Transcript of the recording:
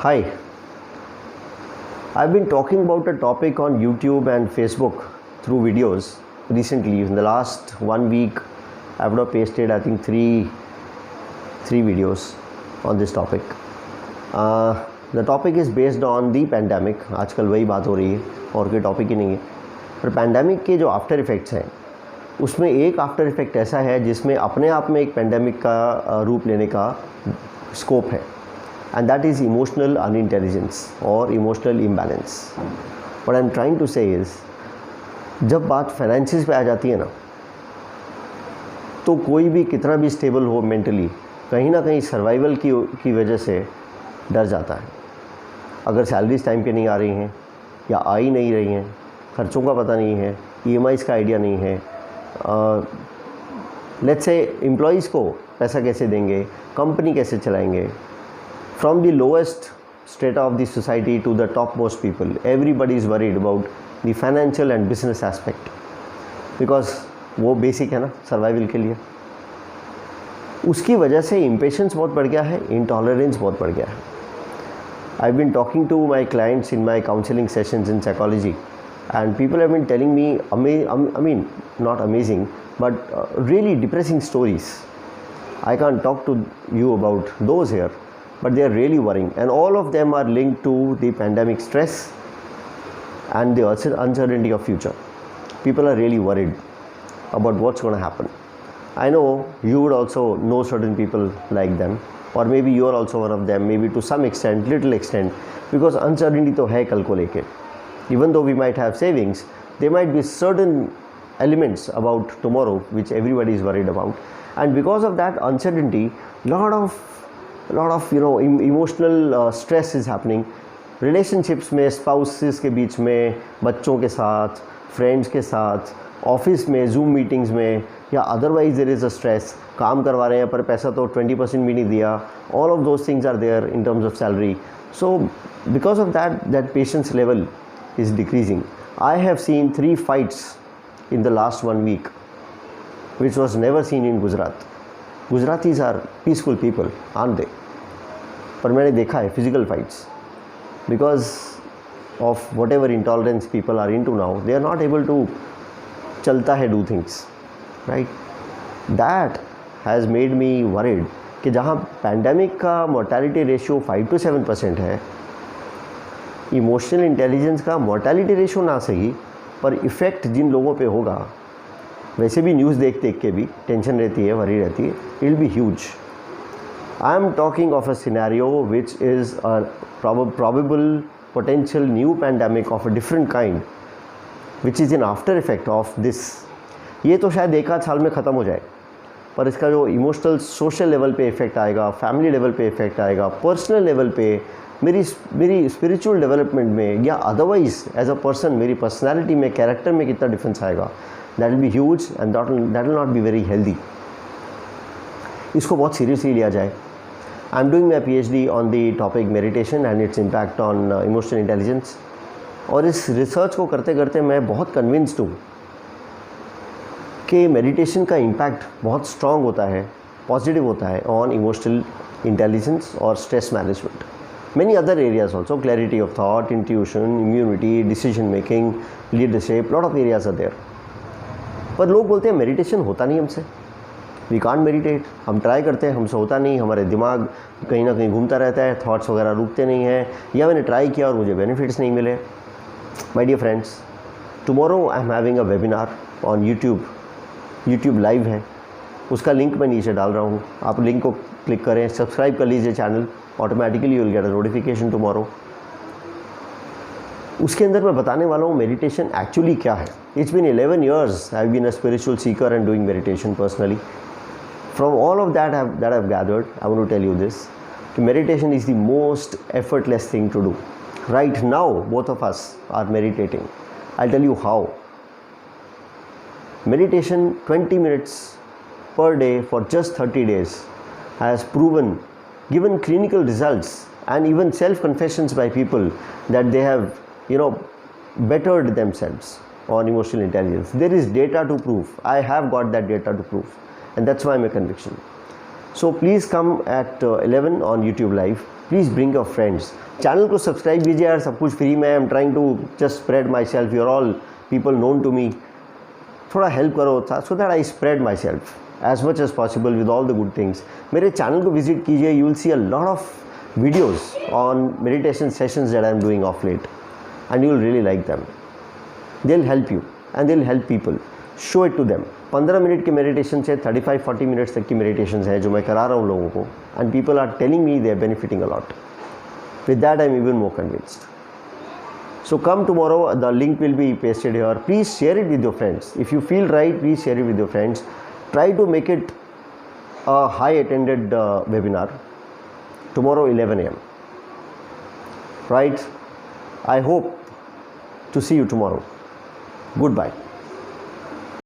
Hi, I've been talking about a topic on YouTube and Facebook through videos recently. In the last 1 week, I've now pasted I think three videos on this topic. The topic is based on the pandemic. आजकल वही बात हो रही है और कोई topic ही नहीं है. पर पैंडमिक के जो आफ्टर इफ़ेक्ट्स हैं उसमें एक आफ्टर इफ़ेक्ट ऐसा है जिसमें अपने आप में एक पैंडमिक का रूप लेने का स्कोप है. And that is emotional unintelligence or emotional imbalance. What I'm trying to say is, जब बात फाइनेंसिस पे आ जाती है ना, तो कोई भी कितना भी स्टेबल हो मेंटली, कहीं ना कहीं सर्वाइवल की वजह से डर जाता है. अगर सैलरीज टाइम पे नहीं आ रही हैं या आ ही नहीं रही हैं, खर्चों का पता नहीं है, EMIs का आइडिया नहीं है, लेट्स से एम्प्लॉयज़ को पैसा कैसे देंगे, कंपनी कैसे चलाएंगे. From the lowest strata of the society to the topmost people, everybody is worried about the financial and business aspect, because वो बेसिक है ना सर्वाइवल के लिए. उसकी वजह से इम्पेशेंस बहुत बढ़ गया है, इंटॉलरेंस बहुत बढ़ गया है. I've been talking to my clients in my counseling sessions in psychology, and people have been telling me I mean not amazing but really depressing stories. I can't talk to you about those here, but they are really worrying, and all of them are linked to the pandemic stress and the uncertainty of future. People are really worried about what's going to happen. I know you would also know certain people like them, or maybe you are also one of them, maybe to some extent, little extent, because uncertainty to hai kal ko leke. Even though we might have savings, there might be certain elements about tomorrow which everybody is worried about, and because of that uncertainty, lot of emotional stress is happening. Relationships में, spouses के बीच में, बच्चों के साथ, friends के साथ, office में, zoom meetings में, या otherwise there is a stress. काम करवा रहे हैं पर पैसा तो 20% भी नहीं दिया. All of those things are there in terms of salary. So because of that patience level is decreasing. I have seen 3 fights in the last 1 week which was never seen in Gujarat. Gujaratis are peaceful people, aren't they? पर मैंने देखा है physical fights because of what intolerance people are into now. They are not able to चलता है do things right. That has made me worried कि जहाँ pandemic का mortality ratio 5 to 7% है, इमोशनल इंटेलिजेंस का mortality ratio ना सही पर इफ़ेक्ट जिन लोगों पे होगा, वैसे भी न्यूज़ देख के भी टेंशन रहती है, वरी रहती है, it will be huge. I am talking of a scenario which is a probable potential new pandemic of a different kind, which is an after effect of this. ये तो शायद 1 साल में ख़त्म हो जाए, पर इसका जो इमोशनल सोशल लेवल पे इफ़ेक्ट आएगा, फैमिली लेवल पे इफ़ेक्ट आएगा, पर्सनल लेवल पे, मेरी स्पिरिचुअल डेवलपमेंट में, या अदरवाइज एज अ पर्सन मेरी पर्सनैलिटी में, कैरेक्टर में कितना डिफरेंस आएगा, that will be huge and that will not be very healthy. इसको बहुत सीरियसली लिया जाए. आई am doing my PhD on the topic meditation and its impact on emotional intelligence. और इस रिसर्च को करते करते मैं बहुत कन्विंस्ड हूँ कि मेडिटेशन का इम्पैक्ट बहुत स्ट्रॉन्ग होता है, पॉजिटिव होता है ऑन इमोशनल इंटेलिजेंस और stress management. Many other areas also, clarity of thought, intuition, immunity, decision making, leadership, lot of areas are there. पर लोग बोलते हैं मेडिटेशन होता नहीं हमसे, वी कांट मेडिटेट. हम ट्राई करते हैं, हमसे होता नहीं, हमारे दिमाग कहीं ना कहीं घूमता रहता है, थॉट्स वगैरह रुकते नहीं हैं, या मैंने ट्राई किया और मुझे बेनिफिट्स नहीं मिले. My dear friends, tomorrow I am having a webinar on YouTube live है, उसका लिंक मैं नीचे डाल रहा हूँ. आप लिंक को क्लिक करें, सब्सक्राइब कर लीजिए channel, automatically you will get a notification tomorrow. उसके अंदर मैं बताने वाला हूँ मेडिटेशन एक्चुअली क्या है. It's been 11 years I have been a spiritual seeker and doing meditation personally. From all of that I've gathered, I want to tell you this: meditation is the most effortless thing to do. Right now, both of us are meditating. I'll tell you how. Meditation 20 minutes per day for just 30 days has given clinical results, and even self-confessions by people that they have, bettered themselves on emotional intelligence. There is data to prove. I have got that data to prove. And that's why my conviction. So please come at 11 on YouTube Live. Please bring your friends. Channel को subscribe कीजिए यार, सब कुछ free में. I am trying to just spread myself. You're all people known to me. थोड़ा help करो so that I spread myself as much as possible with all the good things. मेरे channel को visit कीजिए. You will see a lot of videos on meditation sessions that I am doing of late and you will really like them. They will help you and they will help people. Show it to them. 15 minute के meditation से 35-40 minutes तक की meditation है जो मैं करा रहा हूँ लोगों को, and people are telling me they are benefiting a lot. With that I am even more convinced. So come tomorrow, the link will be pasted here. Please share it with your friends. If you feel right, please share it with your friends. Try to make it a high attended webinar tomorrow 11 a.m. Right? I hope to see you tomorrow. Goodbye.